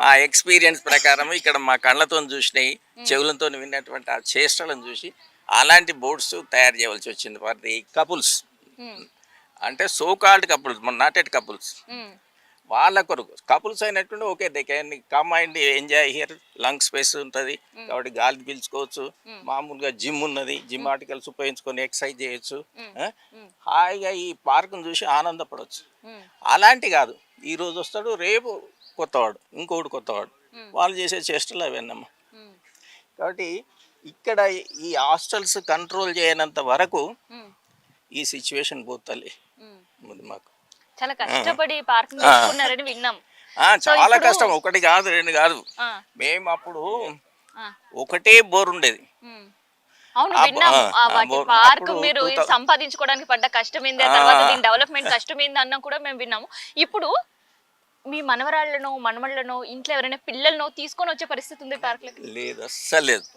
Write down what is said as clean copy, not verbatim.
మా ఎక్స్పీరియన్స్ ప్రకారం ఇక్కడ మా కళ్ళతో చూసినాయి, చెవులతో విన్నటువంటి ఆ చేష్టలను చూసి అలాంటి బోర్డ్స్ తయారు చేయవలసి వచ్చింది ఫర్ ది కపుల్స్. అంటే so called couples, not at couples. వాళ్ళ కొరకు కపుల్స్ అయినట్టుండి okay, they can come and enjoy here. Lung space ఉంటుంది కాబట్టి గాలి పీల్చుకోవచ్చు. మామూలుగా జిమ్ ఉన్నది, జిమ్ ఆర్టికల్స్ ఉపయోగించుకొని ఎక్సర్సైజ్ చేయొచ్చు. హాయిగా ఈ పార్కును చూసి ఆనందపడవచ్చు. అలాంటి కాదు, ఈ రోజు వస్తాడు, రేపు కొత్తవాడు, ఇంకొకటి కొత్తవాడు, వాళ్ళు చేసే చేష్టలు అవన్నమ్మా. కాబట్టి ఇక్కడ ఈ హాస్టల్స్ కంట్రోల్ చేయనంత వరకు ఈ సిచ్యువేషన్ పోతల్లి ముందు మాకు. చాలా కష్టపడి పార్క్ పెట్టుకున్నారని విన్నాం. చాలా కష్టం, ఒకటి కాదు రెండు కాదు. మేము అప్పుడు ఒకటే బోర్ ఉండేది. అవును విన్నాం. వాటి పార్క్ మీరు సంపాదించుకోవడానికి పడ్డ కష్టం ఏంది, తర్వాత దీని డెవలప్మెంట్ కష్టం ఏంది అన్న కూడా మేము విన్నాము. ఇప్పుడు మీ మనవరాళ్ళనో మనమళ్ళనో ఇంట్లో ఎవరైనా పిల్లలను తీసుకొని వచ్చే పరిస్థితి ఉంది పార్క్ లో? లేదు, అస్సలు లేదు.